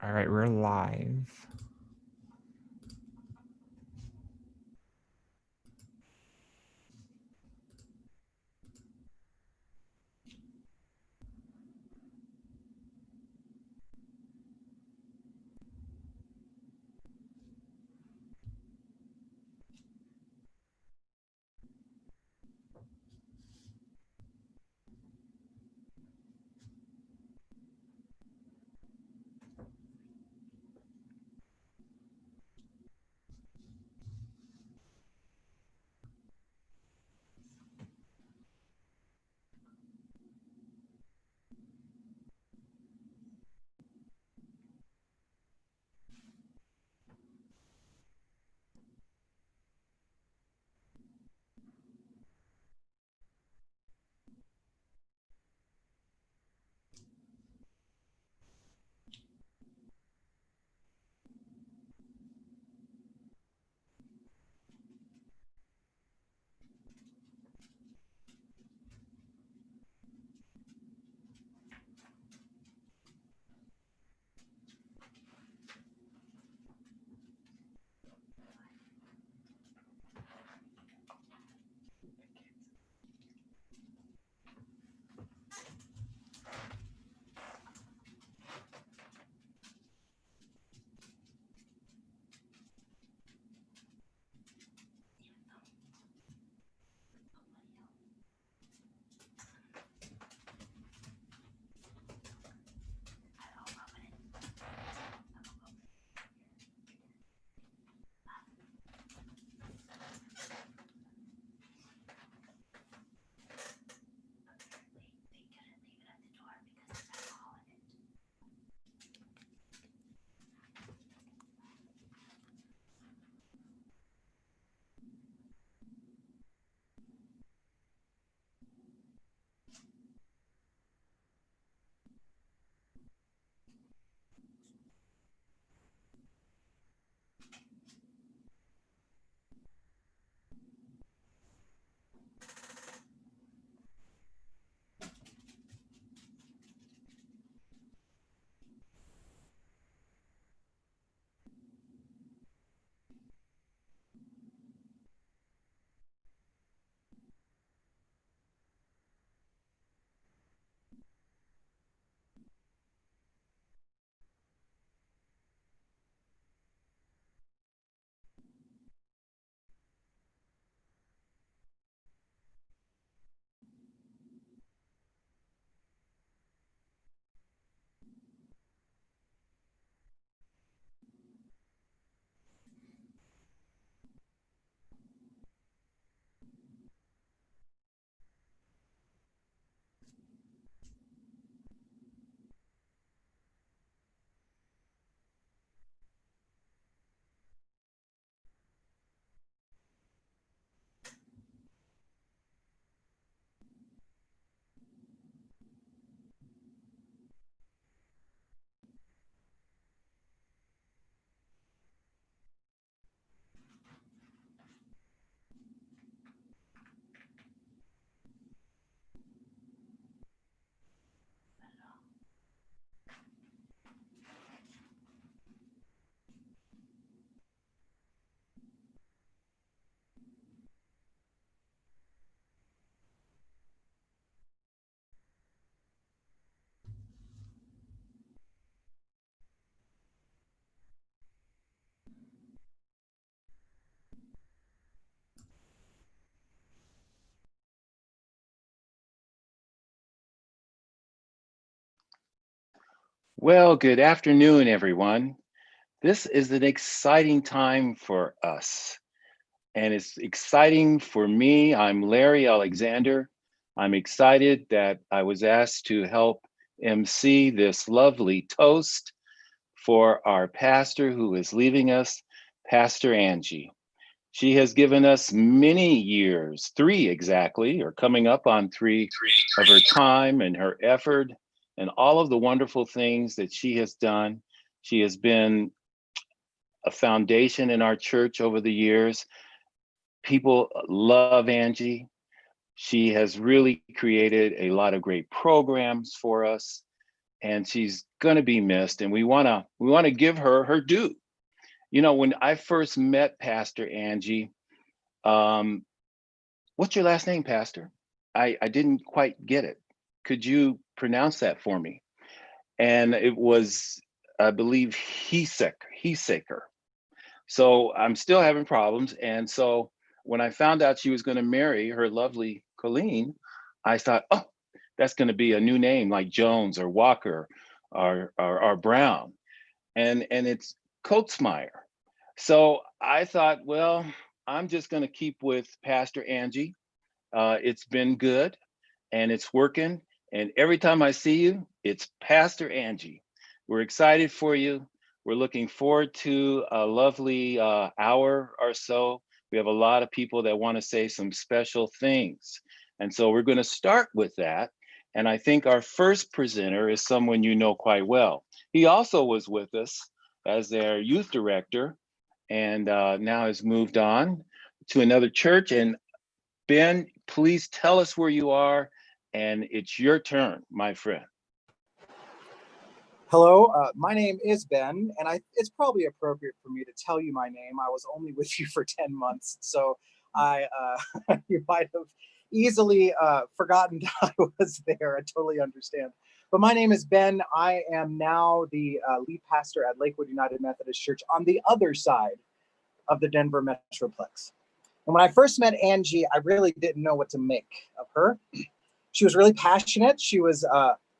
All right, we're live. Well, good afternoon, everyone. This is an exciting time for us, and it's exciting for me. I'm Larry Alexander. I'm excited that I was asked to help MC this lovely toast for our pastor who is leaving us, Pastor Angie. She has given us many years, 3 exactly, or coming up on 3 of her time and her effort and all of the wonderful things that she has done. She has been a foundation in our church over the years. People love Angie. She has really created a lot of great programs for us. and she's going to be missed. And we want to give her her due. You know, when I first met Pastor Angie, um, what's your last name, Pastor? I didn't quite get it. Could you pronounce that for me? And it was, I believe, Heseker. So I'm still having problems. And so when I found out she was going to marry her lovely Colleen, I thought, oh, that's going to be a new name like Jones or Walker or Brown. And it's Coatsmeyer. So I thought, well, I'm just going to keep with Pastor Angie. It's been good and it's working. And every time I see you, it's Pastor Angie. We're excited for you. We're looking forward to a lovely hour or so. We have a lot of people that want to say some special things. And so we're going to start with that. And I think our first presenter is someone you know quite well. He also was with us as their youth director and now has moved on to another church. And Ben, please tell us where you are, and it's your turn, my friend. Hello, my name is Ben, and it's probably appropriate for me to tell you my name. I was only with you for 10 months, so you might have easily forgotten that I was there. I totally understand. But my name is Ben. I am now the lead pastor at Lakewood United Methodist Church on the other side of the Denver Metroplex. And when I first met Angie, I really didn't know what to make of her. She was really passionate. She was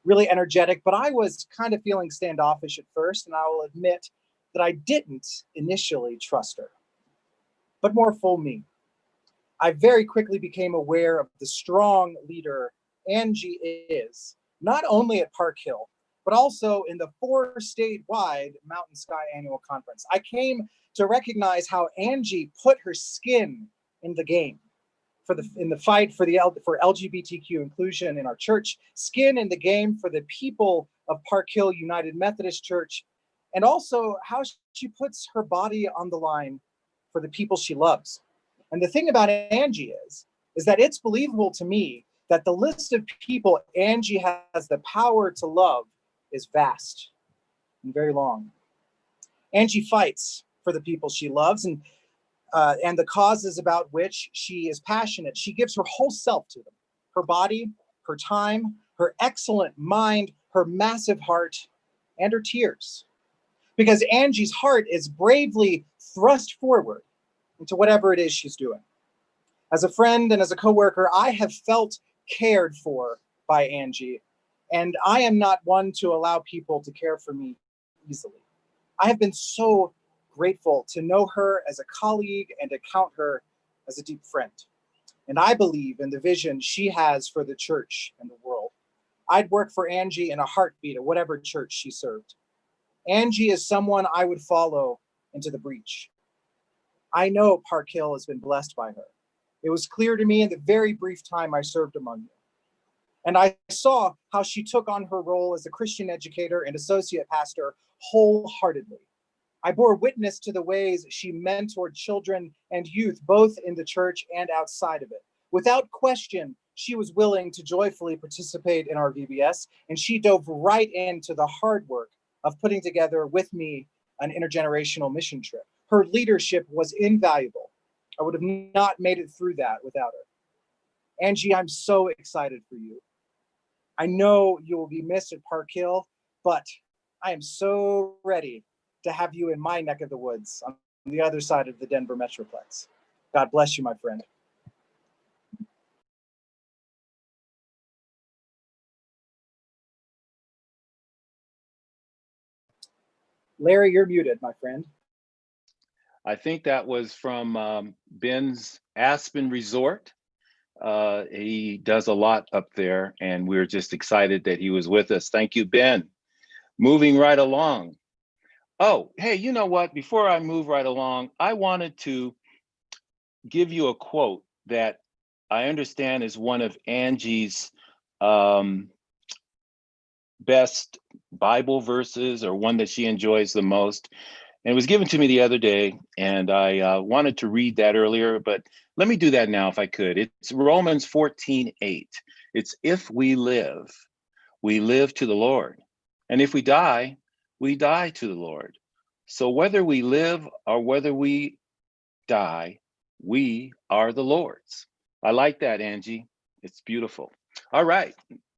really energetic, but I was kind of feeling standoffish at first, and I will admit that I didn't initially trust her. But more fool me. I very quickly became aware of the strong leader Angie is, not only at Park Hill, but also in the 4 statewide Mountain Sky Annual Conference. I came to recognize how Angie put her skin in the game in the fight for LGBTQ inclusion in our church, skin in the game for the people of Park Hill United Methodist Church, and also how she puts her body on the line for the people she loves. And the thing about Angie is that it's believable to me that the list of people Angie has the power to love is vast and very long. Angie fights for the people she loves and the causes about which she is passionate. She gives her whole self to them, her body, her time, her excellent mind, her massive heart, and her tears. Because Angie's heart is bravely thrust forward into whatever it is she's doing. As a friend and as a coworker, I have felt cared for by Angie, and I am not one to allow people to care for me easily. I have been so grateful to know her as a colleague and to count her as a deep friend. And I believe in the vision she has for the church and the world. I'd work for Angie in a heartbeat at whatever church she served. Angie is someone I would follow into the breach. I know Park Hill has been blessed by her. It was clear to me in the very brief time I served among you. And I saw how she took on her role as a Christian educator and associate pastor wholeheartedly. I bore witness to the ways she mentored children and youth, both in the church and outside of it. Without question, she was willing to joyfully participate in our VBS, and she dove right into the hard work of putting together with me an intergenerational mission trip. Her leadership was invaluable. I would have not made it through that without her. Angie, I'm so excited for you. I know you will be missed at Park Hill, but I am so ready to have you in my neck of the woods on the other side of the Denver Metroplex. God bless you, my friend. Larry, you're muted, my friend. I think that was from Ben's Aspen Resort. He does a lot up there, and we're just excited that he was with us. Thank you, Ben. Moving right along. Oh, hey, you know what? Before I move right along, I wanted to give you a quote that I understand is one of Angie's best Bible verses, or one that she enjoys the most. And it was given to me the other day, and I wanted to read that earlier, but let me do that now if I could. It's Romans 14:8. It's, if we live to the Lord. And if we die to the Lord. So whether we live or whether we die, we are the Lord's. I like that, Angie. It's beautiful. All right.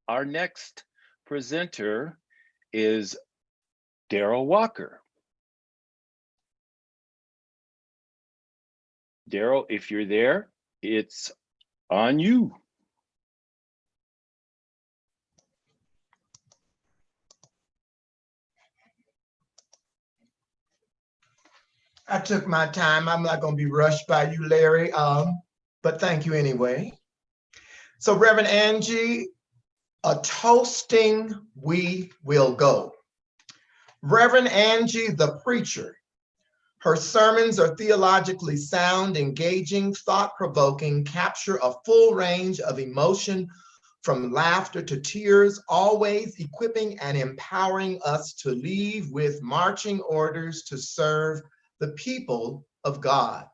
Our next presenter is Daryl Walker. Daryl, if you're there, it's on you. I took my time. I'm not going to be rushed by you, Larry, but thank you anyway. So Reverend Angie, a toasting we will go. Reverend Angie, the preacher. Her sermons are theologically sound, engaging, thought-provoking, capture a full range of emotion from laughter to tears, always equipping and empowering us to leave with marching orders to serve the people of God.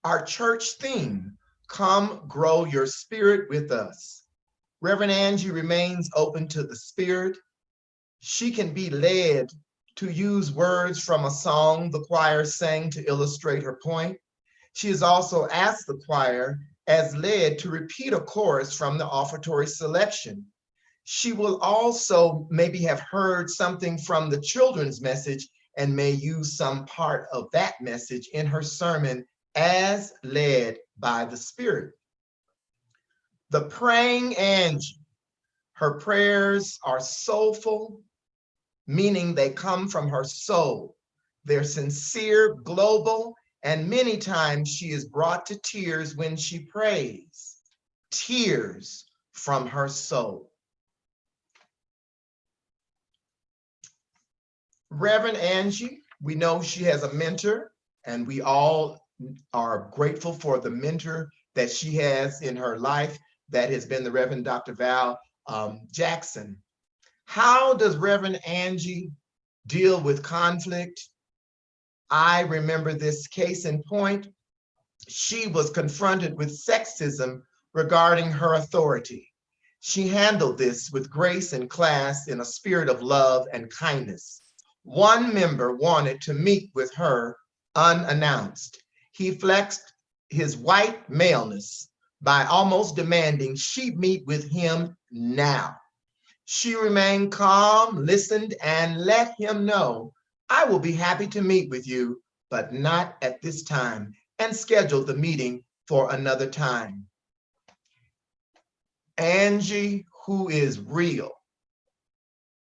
Our church theme, come grow your spirit with us. Reverend Angie remains open to the Spirit. She can be led to use words from a song the choir sang to illustrate her point. She has also asked the choir, as led, to repeat a chorus from the offertory selection. She will also maybe have heard something from the children's message and may use some part of that message in her sermon as led by the Spirit. The praying Angie, her prayers are soulful, meaning they come from her soul. They're sincere, global, and many times she is brought to tears when she prays. Tears from her soul. Reverend Angie, we know she has a mentor, and we all are grateful for the mentor that she has in her life. That has been the Reverend Dr. Val Jackson. How does Reverend Angie deal with conflict? I remember this case in point. She was confronted with sexism regarding her authority. She handled this with grace and class in a spirit of love and kindness. One member wanted to meet with her unannounced. He flexed his white maleness by almost demanding she meet with him now. She remained calm, listened, and let him know, I will be happy to meet with you, but not at this time, and scheduled the meeting for another time. Angie, who is real,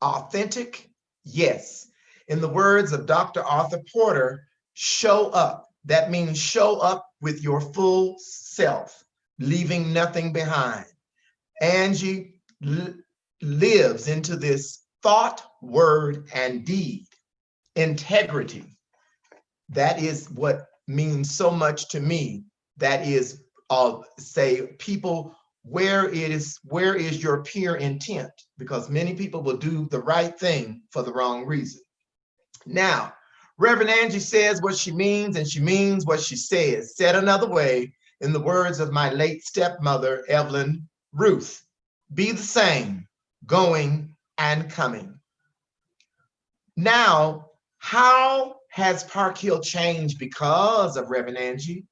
authentic, yes. In the words of Dr. Arthur Porter, show up. That means show up with your full self, leaving nothing behind. Angie lives into this thought, word, and deed. Integrity. That is what means so much to me. That is, say, people, where is your pure intent? Because many people will do the right thing for the wrong reason. Now, Reverend Angie says what she means, and she means what she says. Said another way, in the words of my late stepmother, Evelyn Ruth, be the same, going and coming. Now, how has Park Hill changed because of Reverend Angie?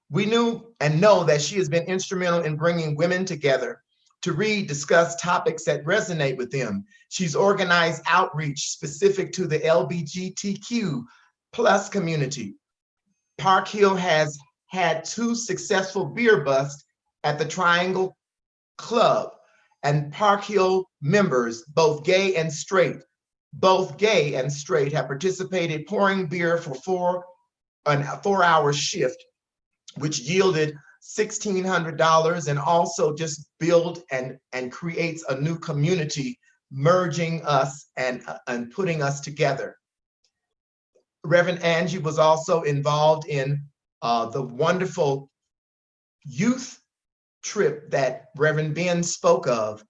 We knew and know that she has been instrumental in bringing women together to read, discuss topics that resonate with them. She's organized outreach specific to the LGBTQ plus community. Park Hill has had 2 successful beer busts at the Triangle Club, and Park Hill members, both gay and straight, have participated pouring beer for a 4-hour shift, which yielded $1,600, and also just build and creates a new community, merging us and putting us together. Reverend Angie was also involved in the wonderful youth trip that Reverend Ben spoke of.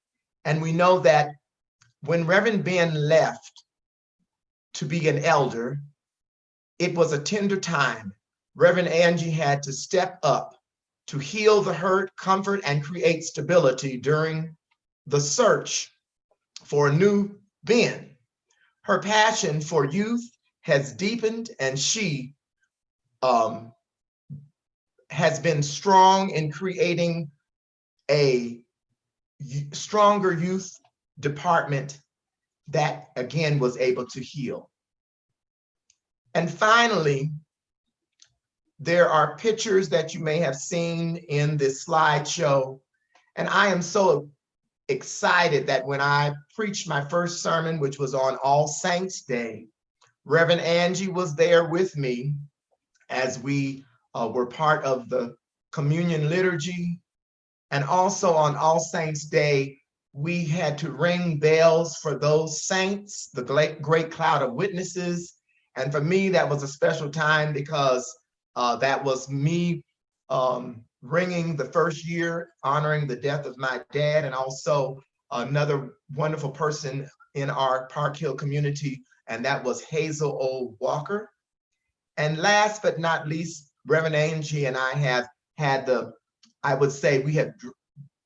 And we know that when Reverend Ben left to be an elder, it was a tender time. Reverend Angie had to step up to heal the hurt, comfort, and create stability during the search for a new been. Her passion for youth has deepened, and she has been strong in creating a stronger youth department that, again, was able to heal. And finally, there are pictures that you may have seen in this slideshow. And I am so excited that when I preached my first sermon, which was on All Saints Day, Reverend Angie was there with me as we were part of the communion liturgy. And also on All Saints Day, we had to ring bells for those saints, the great cloud of witnesses. And for me, that was a special time because that was me ringing the first year, honoring the death of my dad, and also another wonderful person in our Park Hill community, and that was Hazel O. Walker. And last but not least, Reverend Angie and I have had I would say we had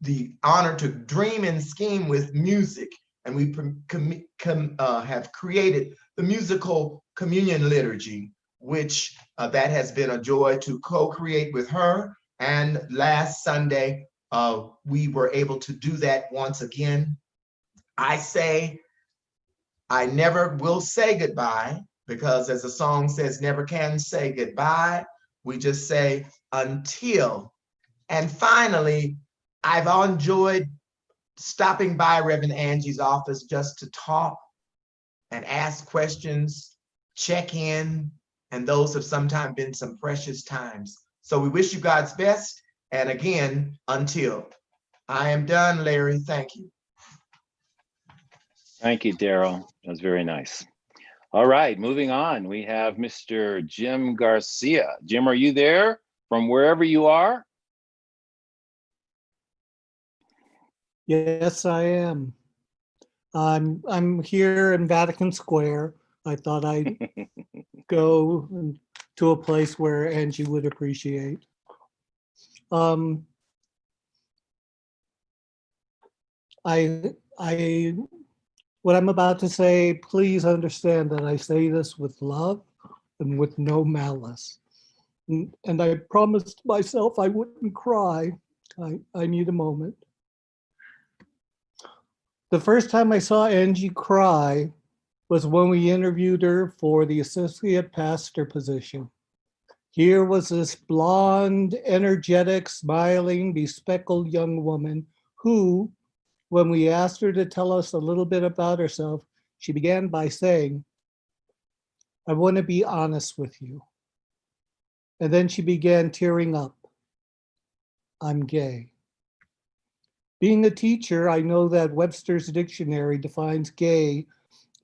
the honor to dream and scheme with music, and we have created the musical communion liturgy, which that has been a joy to co-create with her. And last Sunday, we were able to do that once again. I say, I never will say goodbye, because as the song says, never can say goodbye. We just say until. And finally, I've enjoyed stopping by Reverend Angie's office just to talk and ask questions, check in, and those have sometimes been some precious times. So we wish you God's best. And again, until. I am done, Larry. Thank you. Thank you, Daryl. That was very nice. All right, moving on. We have Mr. Jim Garcia. Jim, are you there from wherever you are? Yes, I am. I'm here in Vatican Square. I thought I'd go to a place where Angie would appreciate. What I'm about to say, please understand that I say this with love and with no malice. And I promised myself I wouldn't cry. I need a moment. The first time I saw Angie cry was when we interviewed her for the associate pastor position. Here was this blonde, energetic, smiling, bespectacled young woman who, when we asked her to tell us a little bit about herself, she began by saying, "I want to be honest with you." And then she began tearing up. "I'm gay." Being a teacher, I know that Webster's dictionary defines gay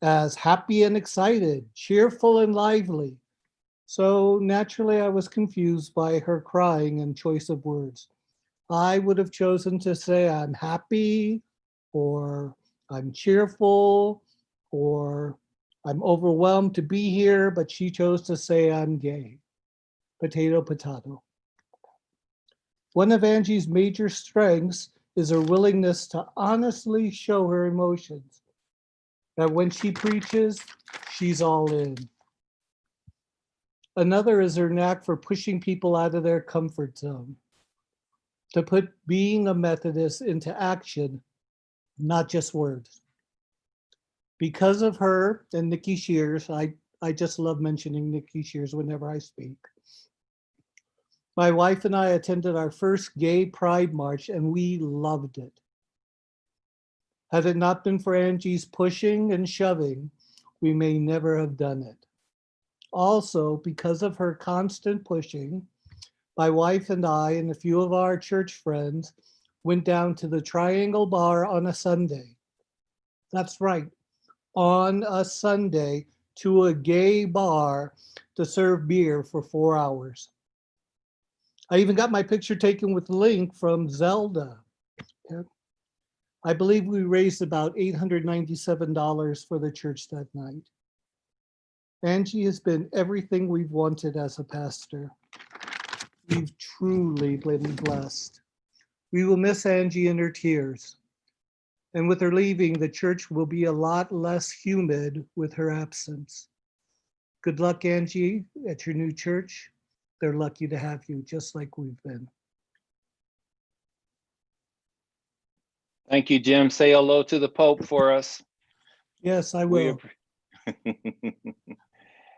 as happy and excited, cheerful and lively. So naturally, I was confused by her crying and choice of words. I would have chosen to say I'm happy, or I'm cheerful, or I'm overwhelmed to be here, but she chose to say I'm gay. Potato, potato. One of Angie's major strengths is her willingness to honestly show her emotions. That when she preaches, she's all in. Another is her knack for pushing people out of their comfort zone, to put being a Methodist into action, not just words. Because of her and Nikki Shears, I just love mentioning Nikki Shears whenever I speak. My wife and I attended our first gay pride march and we loved it. Had it not been for Angie's pushing and shoving, we may never have done it. Also, because of her constant pushing, my wife and I and a few of our church friends went down to the Triangle Bar on a Sunday. That's right, on a Sunday, to a gay bar to serve beer for 4 hours. I even got my picture taken with Link from Zelda. I believe we raised about $897 for the church that night. Angie has been everything we've wanted as a pastor. We've truly been blessed. We will miss Angie and her tears. And with her leaving, the church will be a lot less humid with her absence. Good luck, Angie, at your new church. They're lucky to have you, just like we've been. Thank you, Jim. Say hello to the Pope for us. Yes, I We will.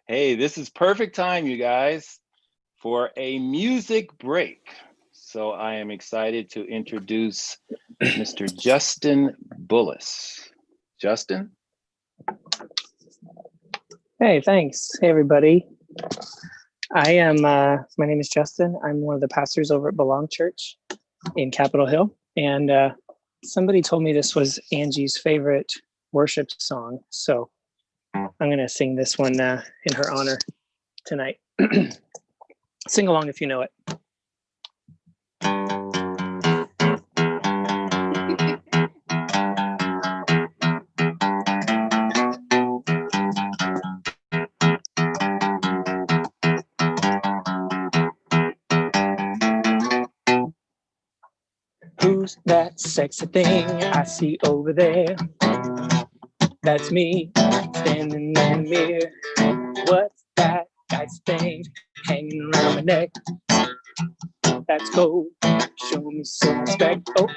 Hey, this is perfect time, you guys, for a music break. So I am excited to introduce Mr. Justin Bullis. Justin? Hey, thanks. Hey, everybody. I am, my name is Justin. I'm one of the pastors over at Belong Church in Capitol Hill. And somebody told me this was Angie's favorite worship song. So I'm going to sing this one in her honor tonight. Sing along if you know it. Who's that sexy thing I see over there? That's me, standing in the mirror. What's that nice thing hanging around my neck? That's gold, show me some respect. Oh,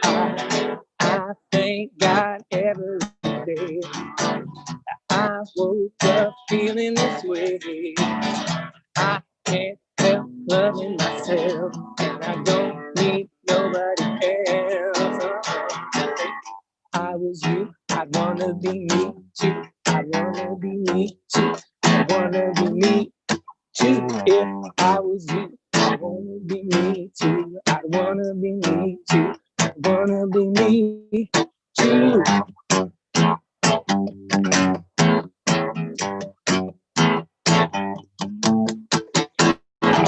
I thank God every day. I woke up feeling this way. I can't help loving myself, and I don't need nobody else. I was you, I'd wanna be me too. I'd wanna be me too. I wanna be me too. If I was you, I wanna be me too. I wanna be me too. I wanna be me too.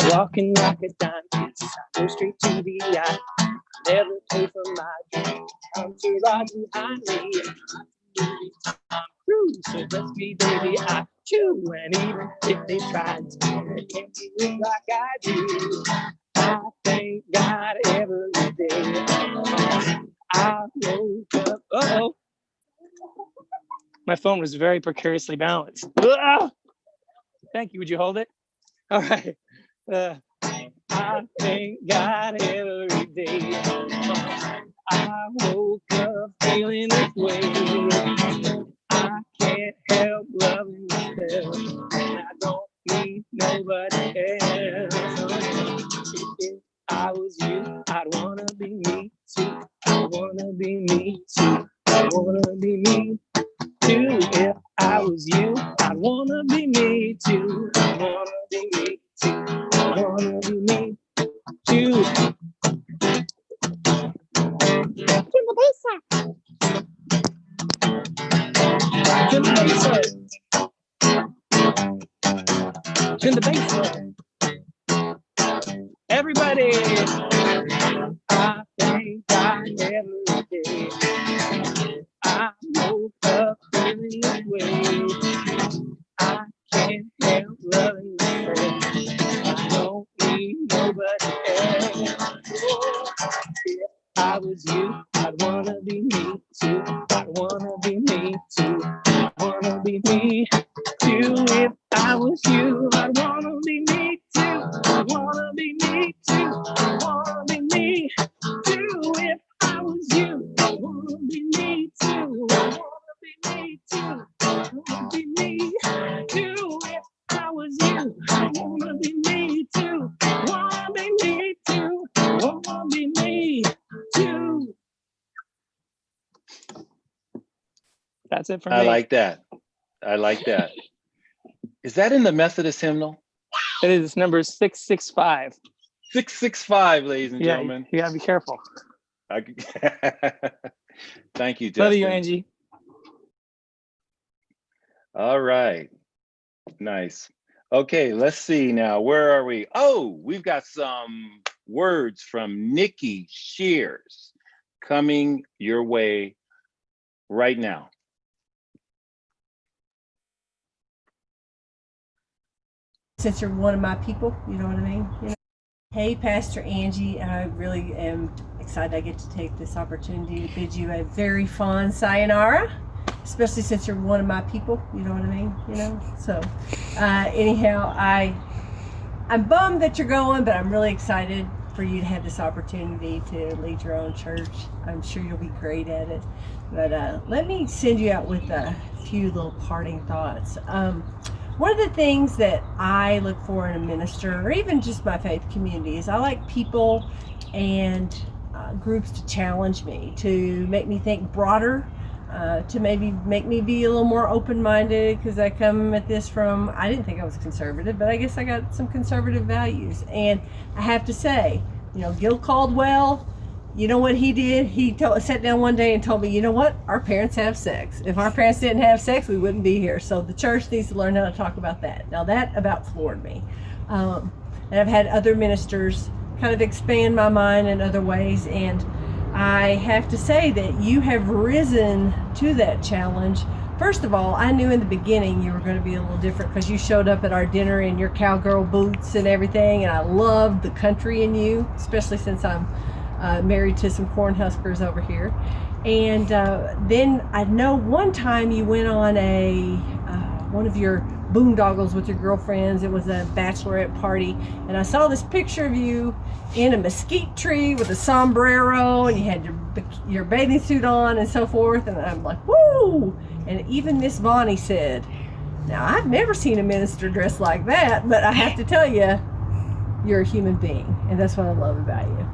Walking like a dime, I go straight to the eye. Never pay for my drink. I'm too large behind me. I'm through, so let's be baby. I chew, and even if they tried to, they can't do it like I do. I thank God every day. I woke up. Uh-oh. My phone was very precariously balanced. Ah! Thank you. Would you hold it? All right. I thank God every day. I woke up feeling this way. I can't help loving myself, and I don't need nobody else. If I was you, I'd wanna be me too. I wanna be me too. I wanna be me too. If I was you, I'd wanna be me too. I wanna be me too. I wanna be me too. Turn the bass up. Turn the bass up. Turn the bass up. Everybody, I thank God every day. I woke up feeling this way. I can't help loving myself. I don't need nobody else. If I was you, I'd wanna be me too. I'd wanna be me too. I wanna be me too. If I was you, I'd wanna be me too. I wanna be me too. I wanna be me too. If I was you, I wanna be me too. I wanna be me too. I wanna be me too. If I was you, I wanna be me too. I wanna be me too. I wanna be me too. That's it for me. I like that. I like that. Is that in the Methodist hymnal? It is number 665. 665, ladies and gentlemen. You gotta be careful. Thank you, Justin. Love you, Angie. All right. Nice. Okay, let's see now. Where are we? Oh, we've got some words from Nikki Shears coming your way right now. Since you're one of my people, you know what I mean? You know? Hey, Pastor Angie, I really am excited I get to take this opportunity to bid you a very fond sayonara, especially since you're one of my people, you know what I mean, you know? So anyhow, I'm bummed that you're going, but I'm really excited for you to have this opportunity to lead your own church. I'm sure you'll be great at it. But let me send you out with a few little parting thoughts. One of the things that I look for in a minister, or even just my faith community, is I like people and groups to challenge me, to make me think broader, to maybe make me be a little more open-minded, because I come at this from, I didn't think I was conservative, but I guess I got some conservative values. And I have to say, you know, Gil Caldwell, you know what he did? He sat down one day and told me, you know what? Our parents have sex. If our parents didn't have sex, we wouldn't be here. So the church needs to learn how to talk about that. Now that about floored me. And I've had other ministers kind of expand my mind in other ways. And I have to say that you have risen to that challenge. First of all, I knew in the beginning you were going to be a little different because you showed up at our dinner in your cowgirl boots and everything. And I loved the country in you, especially since I'm married to some Cornhuskers over here. And then I know one time you went on one of your boondoggles with your girlfriends. It was a bachelorette party, and I saw this picture of you in a mesquite tree with a sombrero, and you had your bathing suit on and so forth, and I'm like, woo! And even Miss Bonnie said, now I've never seen a minister dressed like that, but I have to tell you, you're a human being, and that's what I love about you.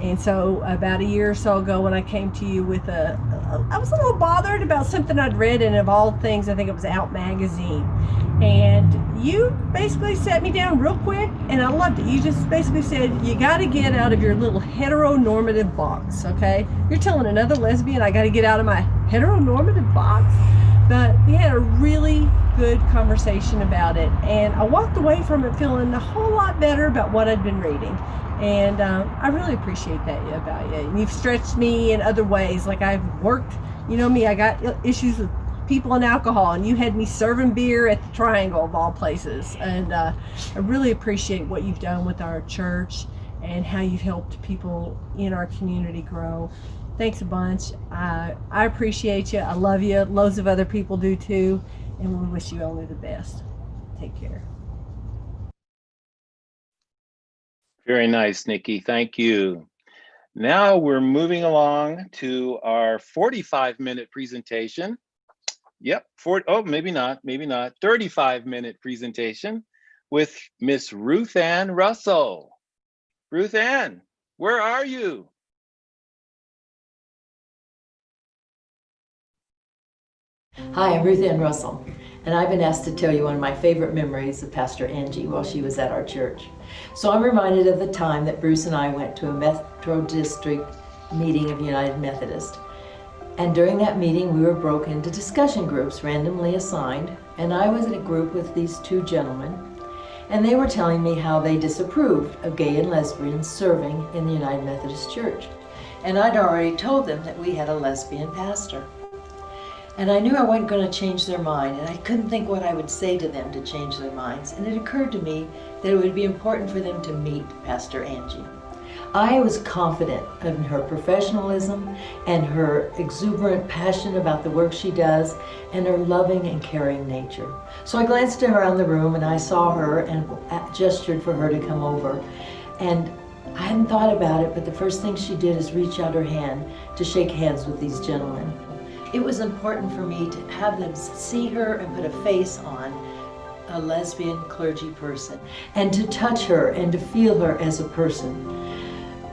And so about a year or so ago, when I came to you with I was a little bothered about something I'd read, and of all things, I think it was Out magazine. And you basically sat me down real quick, and I loved it. You just basically said, you got to get out of your little heteronormative box, okay? You're telling another lesbian I got to get out of my heteronormative box? But we had a really good conversation about it, and I walked away from it feeling a whole lot better about what I'd been reading. And I really appreciate that about you. And you've stretched me in other ways. Like I've worked, you know me, I got issues with people and alcohol, and you had me serving beer at the Triangle of all places. And I really appreciate what you've done with our church and how you've helped people in our community grow. Thanks a bunch. I appreciate you. I love you. Loads of other people do too. And we wish you only the best. Take care. Very nice, Nikki. Thank you. Now we're moving along to our 45-minute presentation. Yep, maybe not, 35-minute presentation with Miss Ruth Ann Russell. Ruth Ann, where are you? Hi, I'm Ruth Ann Russell, and I've been asked to tell you one of my favorite memories of Pastor Angie while she was at our church. So I'm reminded of the time that Bruce and I went to a Metro District meeting of United Methodist. And during that meeting, we were broken into discussion groups randomly assigned, and I was in a group with these two gentlemen, and they were telling me how they disapproved of gay and lesbians serving in the United Methodist Church. And I'd already told them that we had a lesbian pastor. And I knew I wasn't going to change their mind, and I couldn't think what I would say to them to change their minds. And it occurred to me that it would be important for them to meet Pastor Angie. I was confident in her professionalism and her exuberant passion about the work she does and her loving and caring nature. So I glanced around the room and I saw her and gestured for her to come over. And I hadn't thought about it, but the first thing she did is reach out her hand to shake hands with these gentlemen. It was important for me to have them see her and put a face on a lesbian clergy person, and to touch her and to feel her as a person.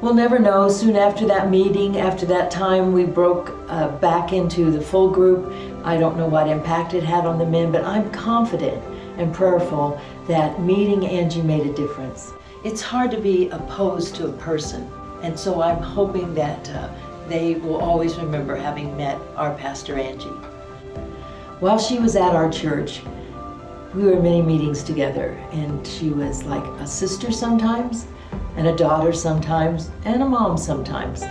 We'll never know. Soon after that meeting, after that time, we broke back into the full group. I don't know what impact it had on the men, but I'm confident and prayerful that meeting Angie made a difference. It's hard to be opposed to a person, and so I'm hoping that they will always remember having met our Pastor Angie. While she was at our church, we were in many meetings together, and she was like a sister sometimes, and a daughter sometimes, and a mom sometimes,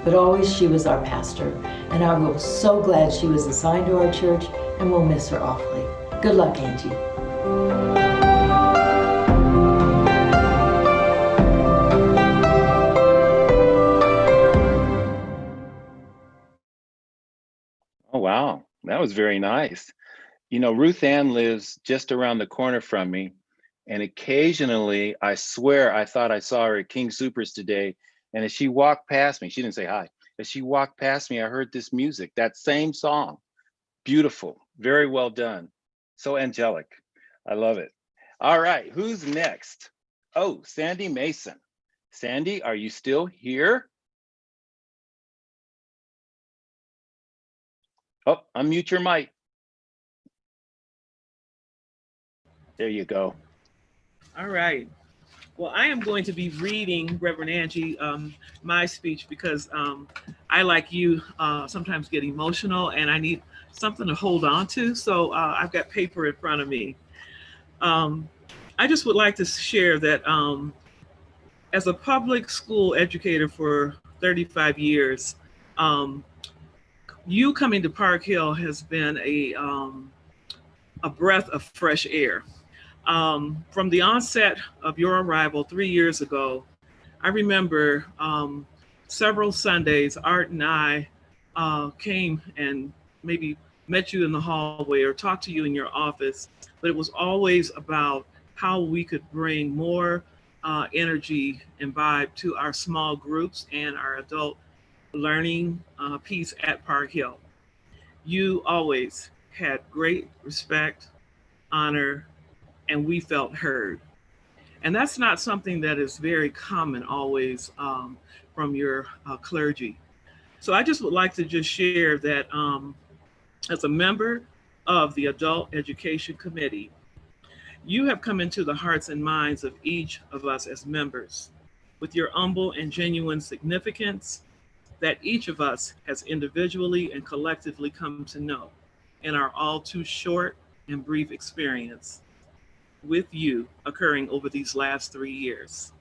but always she was our pastor. And I was so glad she was assigned to our church, and we'll miss her awfully. Good luck, Angie. That was very nice. You know, Ruth Ann lives just around the corner from me. And occasionally, I swear, I thought I saw her at King Soopers today. And as she walked past me, she didn't say hi. As she walked past me, I heard this music, that same song. Beautiful, very well done. So angelic. I love it. All right, who's next? Oh, Sandy Mason. Sandy, are you still here? Oh, unmute your mic. There you go. All right. Well, I am going to be reading, Reverend Angie, my speech because I, like you, sometimes get emotional and I need something to hold on to. So I've got paper in front of me. I just would like to share that as a public school educator for 35 years, you coming to Park Hill has been a breath of fresh air. From the onset of your arrival 3 years ago, I remember several Sundays, Art and I came and maybe met you in the hallway or talked to you in your office, but it was always about how we could bring more energy and vibe to our small groups and our adult learning piece at Park Hill. You always had great respect, honor, and we felt heard. And that's not something that is very common always from your clergy. So I just would like to just share that as a member of the Adult Education Committee, you have come into the hearts and minds of each of us as members with your humble and genuine significance that each of us has individually and collectively come to know in our all too short and brief experience with you occurring over these last 3 years.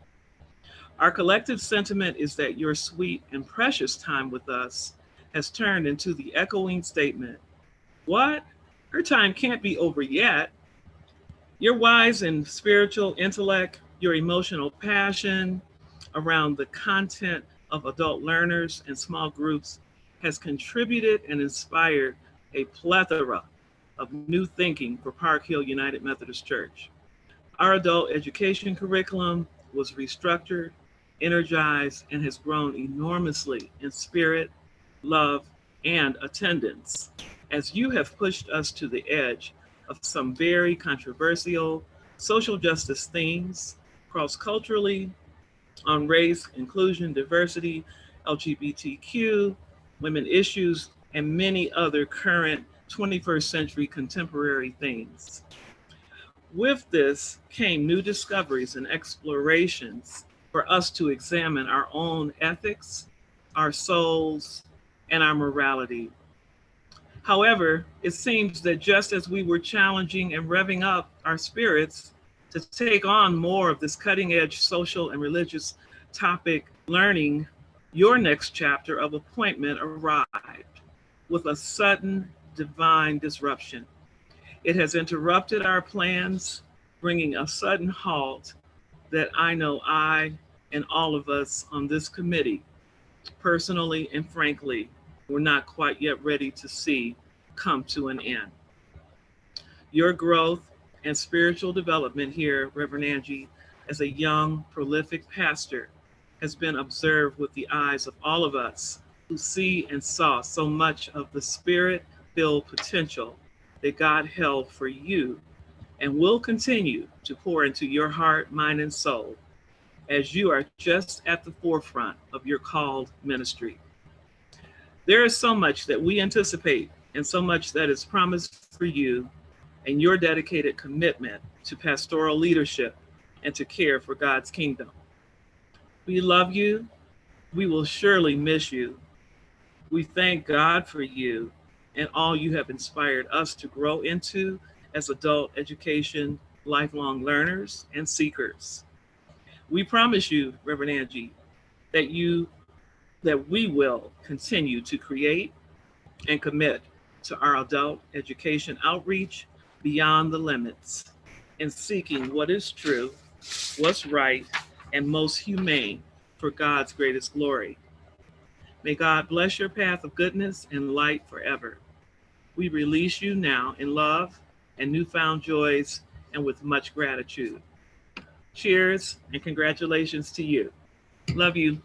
Our collective sentiment is that your sweet and precious time with us has turned into the echoing statement, "What? Her time can't be over yet." Your wise and spiritual intellect, your emotional passion around the content of adult learners and small groups has contributed and inspired a plethora of new thinking for Park Hill United Methodist Church. Our adult education curriculum was restructured, energized, and has grown enormously in spirit, love, and attendance as you have pushed us to the edge of some very controversial social justice themes cross-culturally on race, inclusion, diversity, LGBTQ, women issues, and many other current 21st century contemporary themes. With this came new discoveries and explorations for us to examine our own ethics, our souls, and our morality. However, it seems that just as we were challenging and revving up our spirits to take on more of this cutting edge social and religious topic learning, your next chapter of appointment arrived with a sudden divine disruption. It has interrupted our plans, bringing a sudden halt that I know I and all of us on this committee, personally and frankly, were not quite yet ready to see come to an end. Your growth and spiritual development here, Reverend Angie, as a young, prolific pastor, has been observed with the eyes of all of us who see and saw so much of the spirit-filled potential that God held for you and will continue to pour into your heart, mind, and soul as you are just at the forefront of your called ministry. There is so much that we anticipate and so much that is promised for you and your dedicated commitment to pastoral leadership and to care for God's kingdom. We love you. We will surely miss you. We thank God for you and all you have inspired us to grow into as adult education, lifelong learners and seekers. We promise you, Reverend Angie, that we will continue to create and commit to our adult education outreach beyond the limits in seeking what is true, what's right, and most humane for God's greatest glory. May God bless your path of goodness and light forever. We release you now in love and newfound joys and with much gratitude. Cheers and congratulations to you. Love you.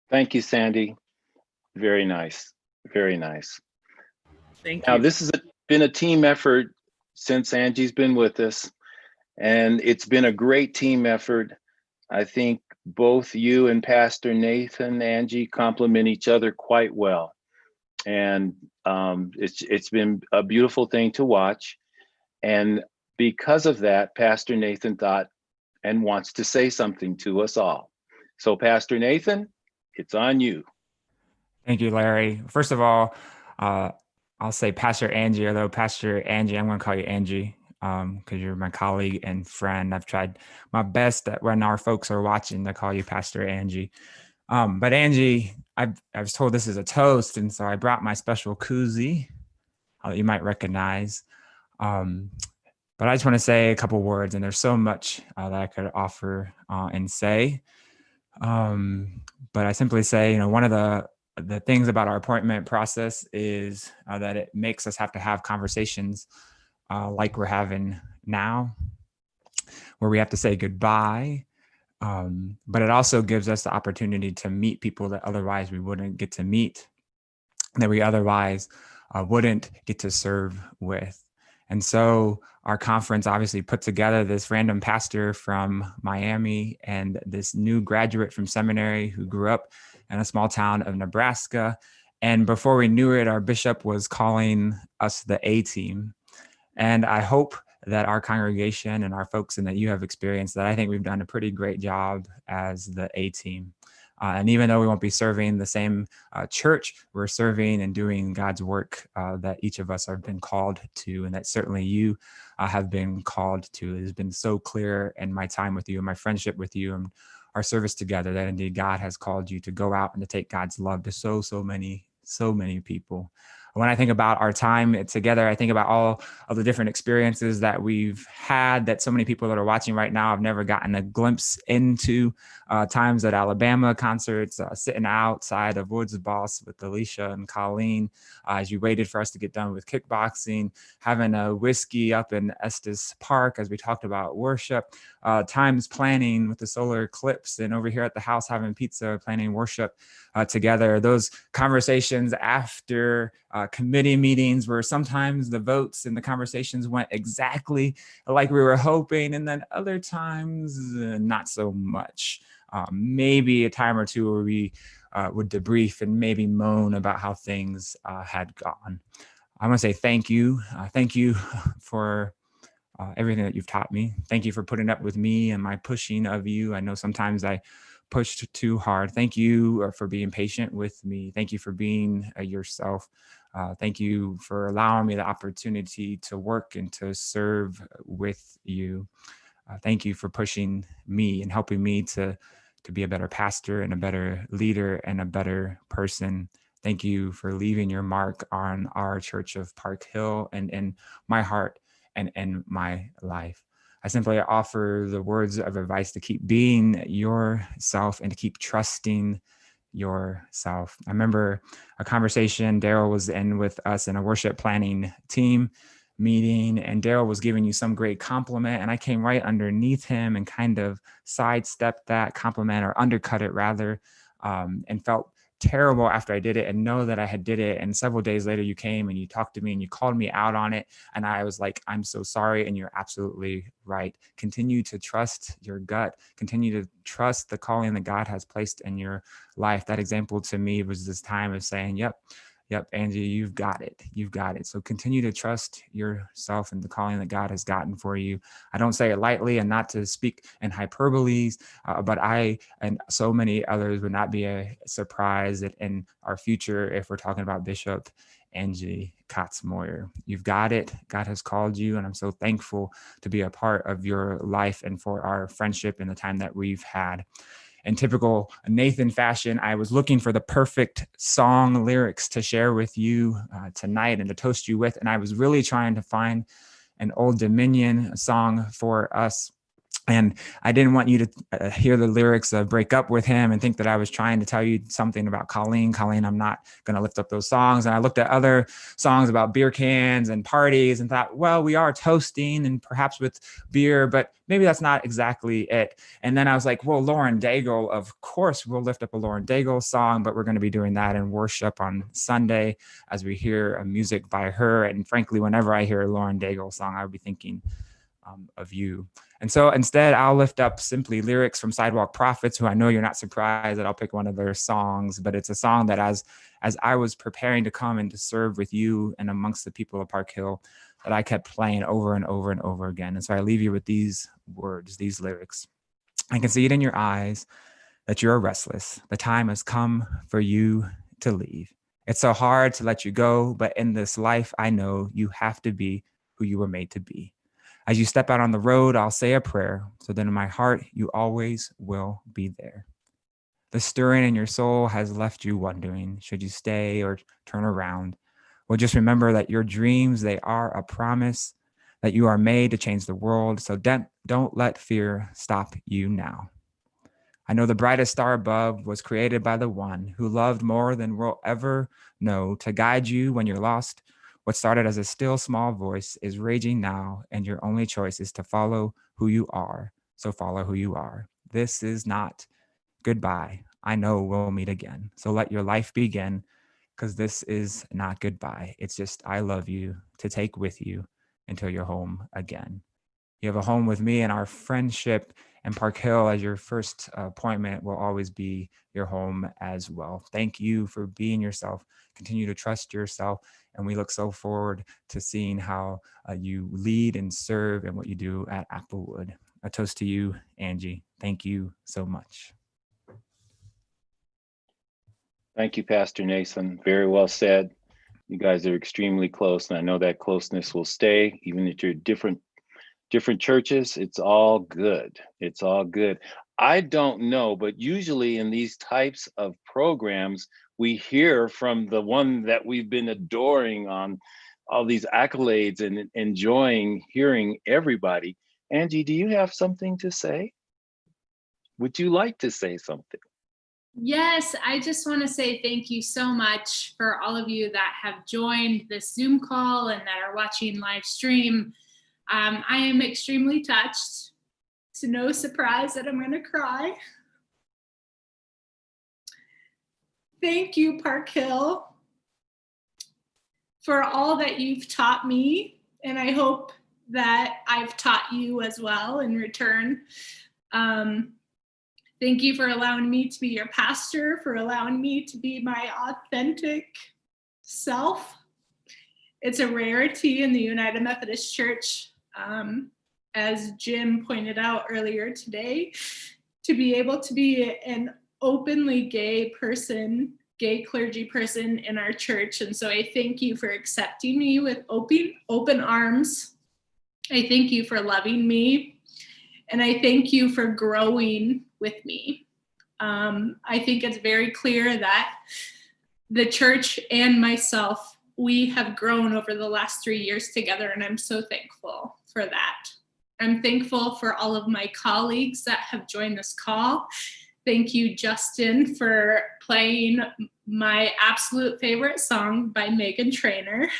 Thank you, Sandy. Very nice. Very nice. Thank Now, you. this has been a team effort since Angie's been with us, and it's been a great team effort. I think both you and Pastor Nathan, Angie, complement each other quite well. And it's been a beautiful thing to watch. And because of that, Pastor Nathan thought and wants to say something to us all. So Pastor Nathan, it's on you. Thank you, Larry. First of all, I'll say Pastor Angie, although Pastor Angie, I'm going to call you Angie because you're my colleague and friend. I've tried my best when our folks are watching to call you Pastor Angie. But Angie, I was told this is a toast, and so I brought my special koozie that you might recognize. But I just want to say a couple words, and there's so much that I could offer and say. But I simply say, one of the things about our appointment process is that it makes us have to have conversations like we're having now, where we have to say goodbye. But it also gives us the opportunity to meet people that otherwise we wouldn't get to meet, that we otherwise wouldn't get to serve with. And so our conference obviously put together this random pastor from Miami and this new graduate from seminary who grew up in a small town of Nebraska. And before we knew it, our bishop was calling us the A-team. And I hope that our congregation and our folks and that you have experienced that. I think we've done a pretty great job as the A-team. And even though we won't be serving the same church, we're serving and doing God's work that each of us have been called to, and that certainly you have been called to. It has been so clear in my time with you and my friendship with you and our service together that indeed God has called you to go out and to take God's love to so many people. When I think about our time together, I think about all of the different experiences that we've had that so many people that are watching right now have never gotten a glimpse into. Times at Alabama concerts, sitting outside of Woods Boss with Alicia and Colleen as you waited for us to get done with kickboxing, having a whiskey up in Estes Park as we talked about worship, times planning with the solar eclipse, and over here at the house having pizza, planning worship together. Those conversations after committee meetings where sometimes the votes and the conversations went exactly like we were hoping, and then other times not so much. Maybe a time or two where we would debrief and maybe moan about how things had gone. I want to say thank you. Thank you for everything that you've taught me. Thank you for putting up with me and my pushing of you. I know sometimes I pushed too hard. Thank you for being patient with me. Thank you for being yourself. Thank you for allowing me the opportunity to work and to serve with you. Thank you for pushing me and helping me to be a better pastor and a better leader and a better person. Thank you for leaving your mark on our Church of Park Hill and in my heart and in my life. I simply offer the words of advice to keep being yourself and to keep trusting yourself. I remember a conversation Daryl was in with us in a worship planning team meeting, and Daryl was giving you some great compliment, and I came right underneath him and kind of sidestepped that compliment, or undercut it rather, and felt terrible after I did it and know that I had did it. And several days later you came and you talked to me and you called me out on it. And I was like, I'm so sorry. And you're absolutely right. Continue to trust your gut. Continue to trust the calling that God has placed in your life. That example to me was this time of saying, yep, Angie, you've got it. You've got it. So continue to trust yourself and the calling that God has gotten for you. I don't say it lightly and not to speak in hyperboles, but I and so many others would not be a surprise that in our future, if we're talking about Bishop Angie Katz-Moyer. You've got it. God has called you, and I'm so thankful to be a part of your life and for our friendship and the time that we've had. In typical Nathan fashion, I was looking for the perfect song lyrics to share with you tonight and to toast you with. And I was really trying to find an Old Dominion song for us And I didn't want you to hear the lyrics of break up with him and think that I was trying to tell you something about Colleen. Colleen, I'm not going to lift up those songs. And I looked at other songs about beer cans and parties and thought, well, we are toasting and perhaps with beer, but maybe that's not exactly it. And then I was like, well, Lauren Daigle, of course, we'll lift up a Lauren Daigle song, but we're going to be doing that in worship on Sunday as we hear music by her. And frankly, whenever I hear a Lauren Daigle song, I would be thinking of you. And so instead, I'll lift up simply lyrics from Sidewalk Prophets, who I know you're not surprised that I'll pick one of their songs, but it's a song that as I was preparing to come and to serve with you and amongst the people of Park Hill, that I kept playing over and over and over again. And so I leave you with these words, these lyrics. I can see it in your eyes that you're restless. The time has come for you to leave. It's so hard to let you go, but in this life, I know you have to be who you were made to be. As you step out on the road, I'll say a prayer, so that in my heart, you always will be there. The stirring in your soul has left you wondering, should you stay or turn around? Well, just remember that your dreams, they are a promise, that you are made to change the world, so don't let fear stop you now. I know the brightest star above was created by the one who loved more than we'll ever know to guide you when you're lost. What started as a still small voice is raging now, and your only choice is to follow who you are. So follow who you are. This is not goodbye. I know we'll meet again. So let your life begin, because this is not goodbye. It's just I love you to take with you until you're home again. You have a home with me, and our friendship and Park Hill as your first appointment will always be your home as well. Thank you for being yourself. Continue to trust yourself. And we look so forward to seeing how you lead and serve and what you do at Applewood. A toast to you, Angie. Thank you so much. Thank you, Pastor Nathan. Very well said. You guys are extremely close, and I know that closeness will stay, even if you're different churches. It's all good. It's all good. I don't know, but usually in these types of programs, we hear from the one that we've been adoring on all these accolades and enjoying hearing everybody. Angie, do you have something to say? Would you like to say something? Yes, I just want to say thank you so much for all of you that have joined this Zoom call and that are watching live stream. I am extremely touched. It's no surprise that I'm going to cry. Thank you, Park Hill, for all that you've taught me, and I hope that I've taught you as well in return. Thank you for allowing me to be your pastor, for allowing me to be my authentic self. It's a rarity in the United Methodist Church, as Jim pointed out earlier today, to be able to be an openly gay person, gay clergy person in our church. And so I thank you for accepting me with open arms. I thank you for loving me. And I thank you for growing with me. I think it's very clear that the church and myself, we have grown over the last 3 years together, and I'm so thankful for that. I'm thankful for all of my colleagues that have joined this call. Thank you, Justin, for playing my absolute favorite song by Meghan Trainor.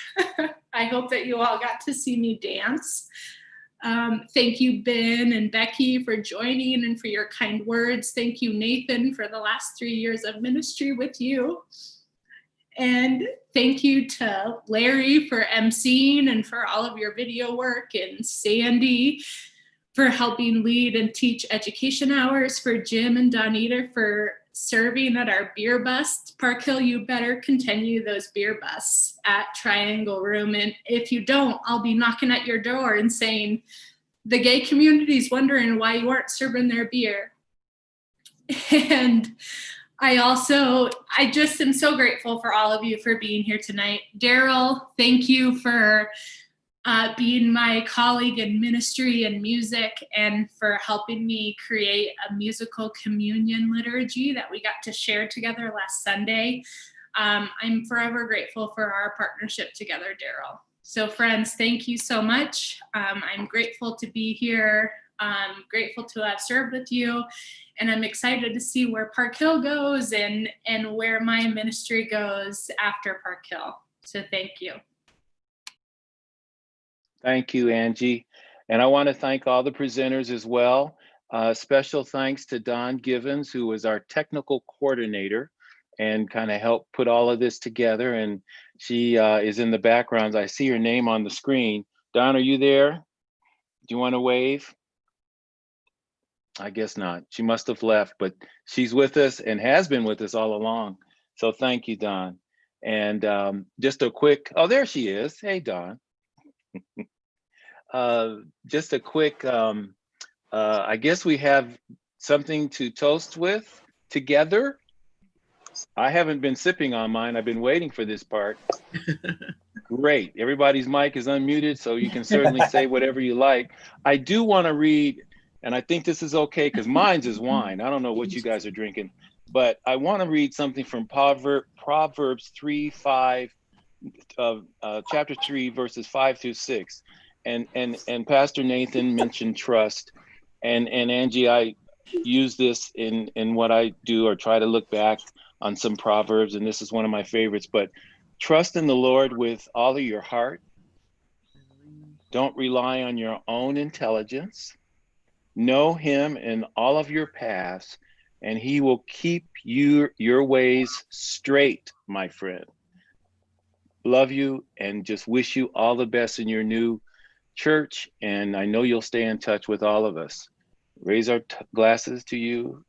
I hope that you all got to see me dance. Thank you, Ben and Becky, for joining and for your kind words. Thank you, Nathan, for the last 3 years of ministry with you. And thank you to Larry for emceeing and for all of your video work, and Sandy for helping lead and teach education hours, for Jim and Donita for serving at our beer bus. Park Hill, you better continue those beer bus at Triangle Room. And if you don't, I'll be knocking at your door and saying, the gay community's wondering why you aren't serving their beer. And I just am so grateful for all of you for being here tonight. Daryl, thank you for being my colleague in ministry and music, and for helping me create a musical communion liturgy that we got to share together last Sunday. I'm forever grateful for our partnership together, Daryl. So friends, thank you so much. I'm grateful to be here I'm grateful to have served with you, and I'm excited to see where Park Hill goes and where my ministry goes after Park Hill. So thank you. Thank you, Angie. And I want to thank all the presenters as well. Special thanks to Don Givens, who was our technical coordinator and kind of helped put all of this together. And she is in the background. I see her name on the screen. Don, are you there? Do you want to wave? I guess not. She must have left, but she's with us and has been with us all along. So thank you, Don. And just a quick, oh, there she is. Hey, Don. Just a quick, I guess we have something to toast with together. I haven't been sipping on mine. I've been waiting for this part. Great. Everybody's mic is unmuted, so you can certainly say whatever you like. I do want to read, and I think this is okay because mine's is wine. I don't know what you guys are drinking, but I want to read something from Proverbs 3:5, chapter 3, verses 5 through 6. And Pastor Nathan mentioned trust, and Angie, I use this in what I do, or try to look back on some Proverbs, and this is one of my favorites. But trust in the Lord with all of your heart. Don't rely on your own intelligence. Know him in all of your paths, and he will keep your ways straight, my friend. Love you, and just wish you all the best in your new church, and I know you'll stay in touch with all of us. Raise our glasses to you.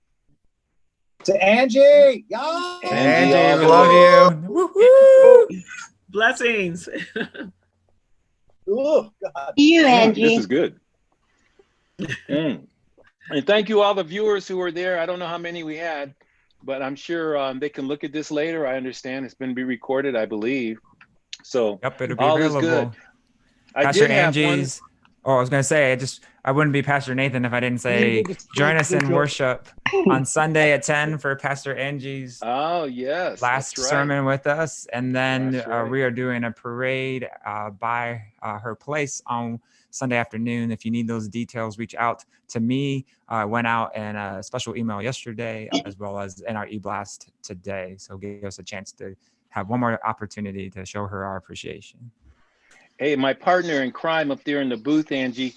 To Angie. Yeah. Angie, we love you. Woo-hoo! Blessings. Oh, God. You, Angie. This is good. And thank you all the viewers who were there. I don't know how many we had, but I'm sure they can look at this later. I understand it's been recorded, I believe. So Yep, it'll be all available. is good. Pastor Angie's. Oh, I was going to say, I wouldn't be Pastor Nathan if I didn't say, join us in worship on Sunday at 10 for Pastor Angie's last sermon with us. And then we are doing a parade by her place on Sunday afternoon. If you need those details, reach out to me. I went out in a special email yesterday, as well as in our e-blast today. So give us a chance to have one more opportunity to show her our appreciation. Hey, my partner in crime up there in the booth, Angie,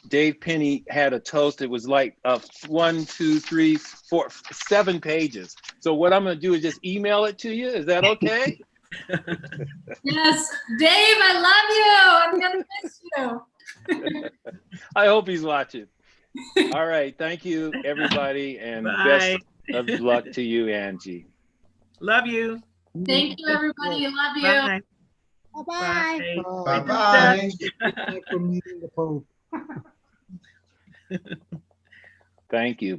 Dave Penny, had a toast. It was like 1, 2, 3, 4, 7 pages. So what I'm going to do is just email it to you. Is that okay? Yes, Dave, I love you. I'm going to miss you. I hope he's watching. All right. Thank you, everybody. And best of luck to you, Angie. Love you. Thank you, everybody. Love you. Bye. Bye-bye. Bye-bye. Thank you.